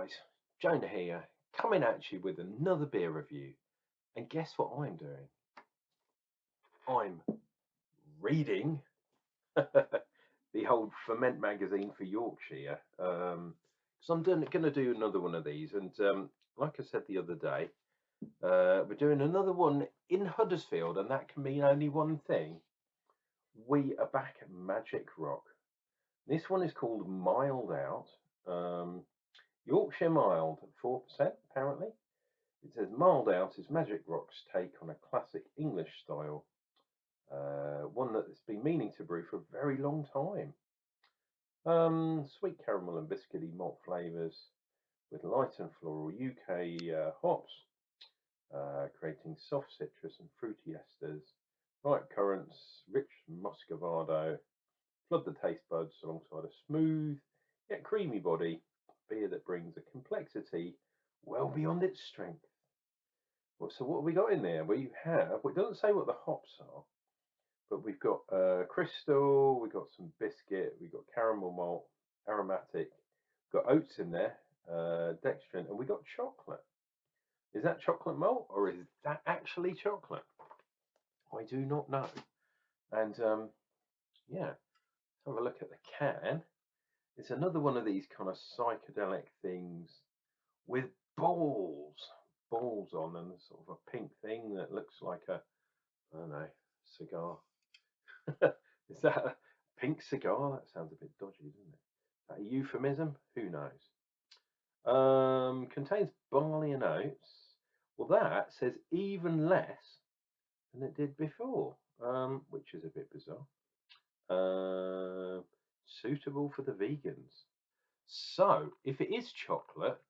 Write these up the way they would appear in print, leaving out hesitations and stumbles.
guys, Jonah here, coming at you with another beer review. And guess what I'm doing? I'm reading the old Ferment magazine for Yorkshire. Because I'm going to do another one of these. And like I said the other day, we're doing another one in Huddersfield, and that can mean only one thing. We are back at Magic Rock. This one is called Mild Out. Yorkshire Mild, 4% apparently. It says Mild Out is Magic Rock's take on a classic English style, one that's been meaning to brew for a very long time. Sweet caramel and biscuity malt flavours with light and floral UK hops, creating soft citrus and fruity esters, ripe currants, rich muscovado, flood the taste buds alongside a smooth yet creamy body, beer that brings a complexity well beyond its strength. So what have we got in there? Well, it doesn't say what the hops are, but we've got crystal, we've got some biscuit, we've got caramel malt, aromatic, we've got oats in there, dextrin, and we got chocolate. Is that chocolate malt or is that actually chocolate? I do not know. And yeah, have a look at the can. It's another one of these kind of psychedelic things with balls on, and sort of a pink thing that looks like a, I don't know, cigar. Is that a pink cigar? That sounds a bit dodgy, doesn't it? Is that a euphemism? Who knows? Contains barley and oats. Well, that says even less than it did before, which is a bit bizarre. Suitable for the vegans. So, if it is chocolate,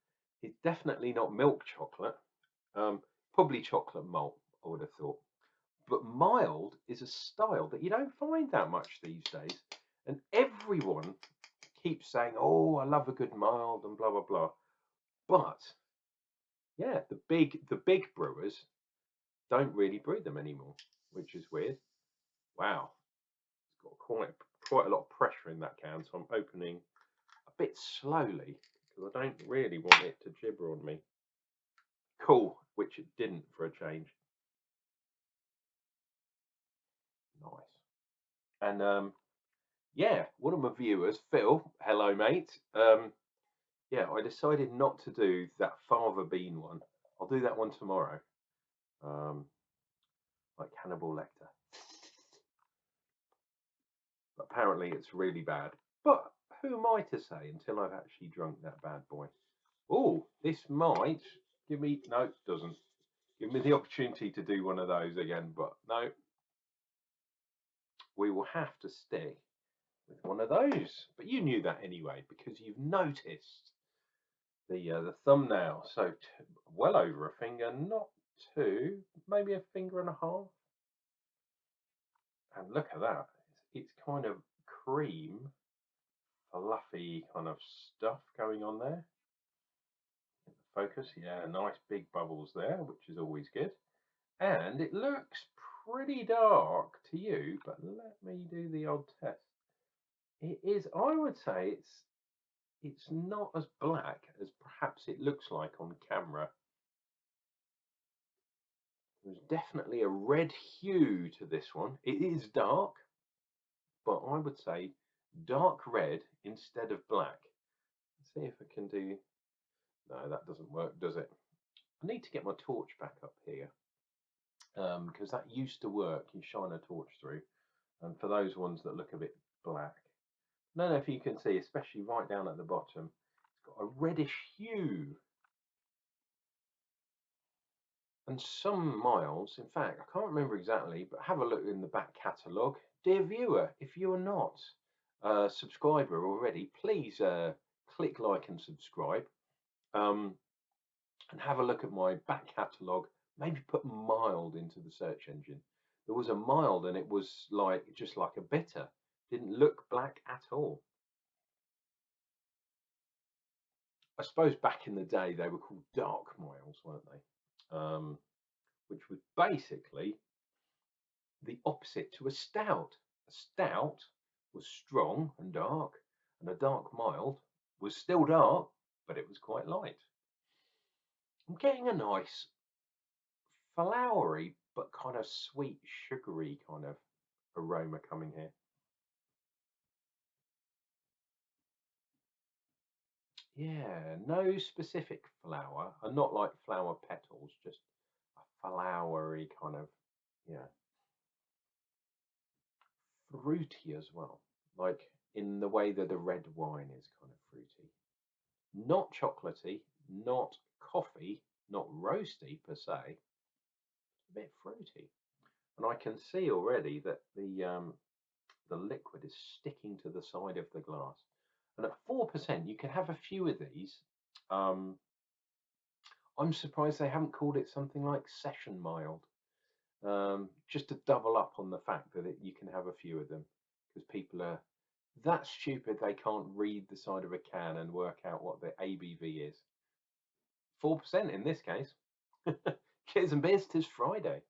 it's definitely not milk chocolate. Probably chocolate malt, I would have thought. But mild is a style that you don't find that much these days. And everyone keeps saying, oh, I love a good mild and blah, blah, blah. But yeah, the big brewers don't really brew them anymore, which is weird. Wow. It's got quite a lot of pressure in that can, so I'm opening a bit slowly because I don't really want it to gibber on me. Cool, which it didn't for a change. Nice. And yeah, one of my viewers, Phil, hello mate. Yeah, I decided not to do that fava bean one. I'll do that one tomorrow. Like Hannibal Lecter. But apparently it's really bad. But who am I to say until I've actually drunk that bad boy? Oh, this might give me, no, it doesn't. Give me the opportunity to do one of those again, but no. We will have to stick with one of those. But you knew that anyway, because you've noticed the thumbnail. So well over a finger, not two, maybe a finger and a half. And look at that. It's kind of cream, fluffy kind of stuff going on there. Focus, yeah, nice big bubbles there, which is always good. And it looks pretty dark to you, but let me do the odd test. It is, I would say it's not as black as perhaps it looks like on camera. There's definitely a red hue to this one. It is dark, but I would say dark red instead of black. Let's see if I can do, no, that doesn't work, does it? I need to get my torch back up here, because that used to work. You shine a torch through, and for those ones that look a bit black, I don't know if you can see, especially right down at the bottom, it's got a reddish hue. And some miles, in fact, I can't remember exactly, but have a look in the back catalogue. Dear viewer, if you are not a subscriber already, please click like and subscribe. And have a look at my back catalogue. Maybe put mild into the search engine. There was a mild and it was like just like a bitter. Didn't look black at all. I suppose back in the day they were called dark miles, weren't they? Which was basically the opposite to a stout. A stout was strong and dark, and a dark mild was still dark but it was quite light. I'm getting a nice flowery but kind of sweet, sugary kind of aroma coming here. Yeah, no specific flower, and not like flower petals, just a flowery kind of, yeah, fruity as well, like in the way that a red wine is kind of fruity. Not chocolatey, not coffee, not roasty per se, a bit fruity. And I can see already that the liquid is sticking to the side of the glass. And at 4%, you can have a few of these. Um, I'm surprised they haven't called it something like session mild, just to double up on the fact that you can have a few of them, because people are that stupid they can't read the side of a can and work out what the ABV is. 4% in this case. Cheers and beers, 'tis Friday.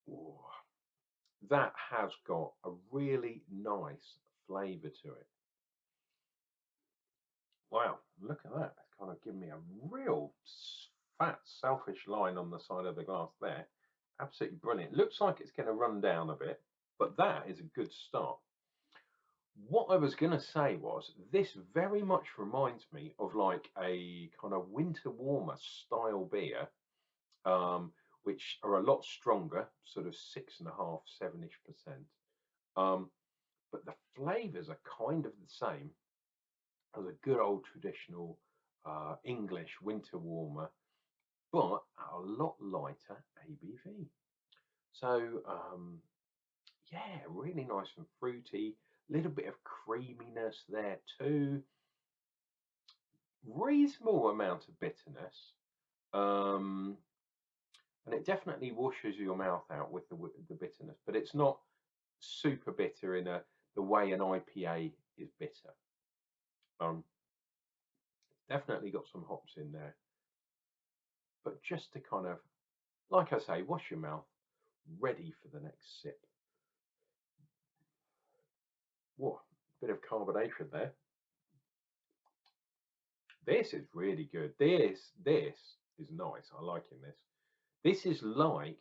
Ooh, that has got a really nice flavour to it. Wow, look at that. It's kind of giving me a real fat, selfish line on the side of the glass there. Absolutely brilliant. Looks like it's going to run down a bit, but that is a good start. What I was going to say was this very much reminds me of like a kind of winter warmer style beer, which are a lot stronger, sort of 6.5, 7-ish%. But the flavors are kind of the same as a good old traditional English winter warmer, but a lot lighter ABV. So yeah, really nice and fruity. Little bit of creaminess there too. Reasonable amount of bitterness. Um, and it definitely washes your mouth out with the bitterness, but it's not super bitter in the way an IPA is bitter. Um, Definitely got some hops in there, but just to kind of, like I say, wash your mouth, ready for the next sip. Whoa, bit of carbonation there. This is really good. This is nice. I liking this. This is like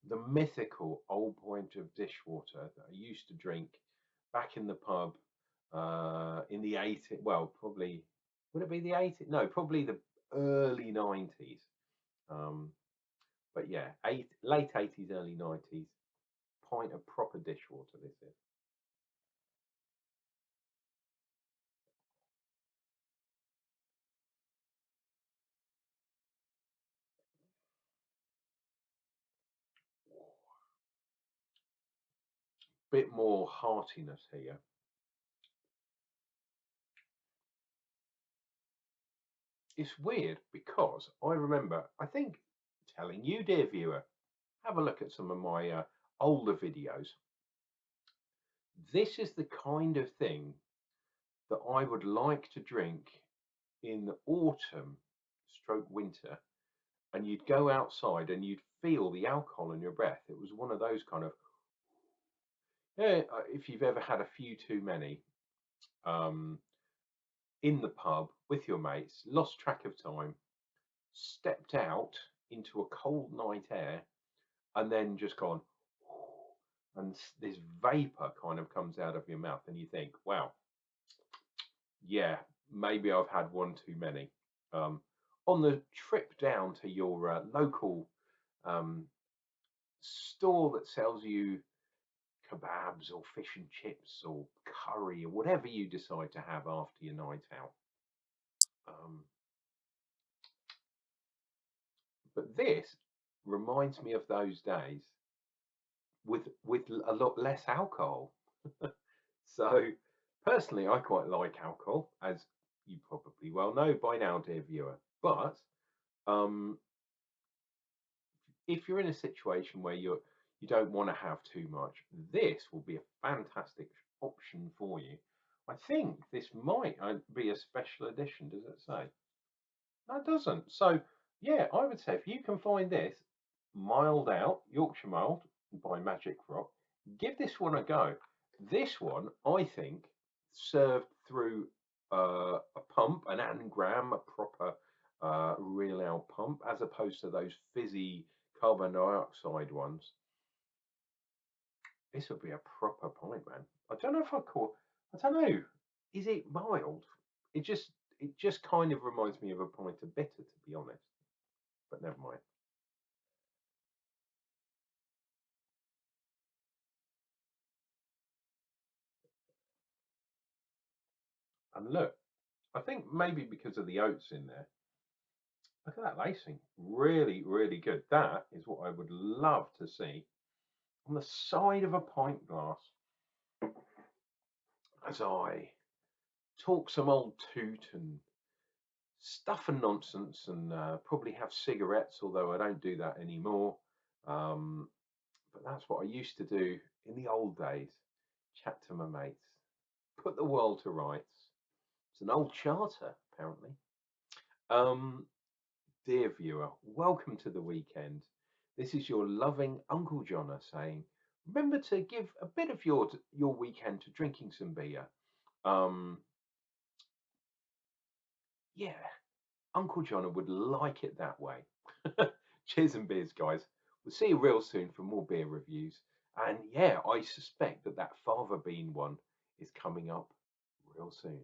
the mythical old point of dishwater that I used to drink back in the pub in the 80s. Well, probably would it be the 80s? No, probably the early 90s. Um, but yeah, late 80s, early 90s. Pint of proper dishwater. This is bit more heartiness here. It's weird because I remember, I think, telling you, dear viewer, have a look at some of my older videos. This is the kind of thing that I would like to drink in the autumn stroke winter, and you'd go outside and you'd feel the alcohol in your breath. It was one of those kind of, yeah, if you've ever had a few too many um, in the pub with your mates, lost track of time, stepped out into a cold night air, and then just gone, and this vapor kind of comes out of your mouth, and you think, wow, yeah, maybe I've had one too many. Um, on the trip down to your local um, store that sells you kebabs or fish and chips or curry or whatever you decide to have after your night out. Um, but this reminds me of those days with a lot less alcohol. So personally, I quite like alcohol, as you probably well know by now, dear viewer. But um, if you're in a situation where you don't want to have too much, this will be a fantastic option for you. I think this might be a special edition. Does it say? No, it doesn't. So, yeah, I would say if you can find this mild out, Yorkshire mild by Magic Rock, give this one a go. This one, I think, served through a pump, an anagram, a proper real ale pump, as opposed to those fizzy carbon dioxide ones. This would be a proper pint, man. I don't know if I call. I don't know. Is it mild? It just it just kind of reminds me of a pint of bitter, to be honest. But never mind. And look, I think maybe because of the oats in there. Look at that lacing. Really, really good. That is what I would love to see on the side of a pint glass as I talk some old toot and stuff and nonsense and probably have cigarettes, although I don't do that anymore. Um, but that's what I used to do in the old days. Chat to my mates, put the world to rights. It's an old charter, apparently. Um, Dear viewer, welcome to the weekend. This is your loving Uncle Jonna saying, remember to give a bit of your weekend to drinking some beer. Um, yeah, Uncle Jonna would like it that way. Cheers and beers, guys. We'll see you real soon for more beer reviews. And yeah, I suspect that Father Bean one is coming up real soon.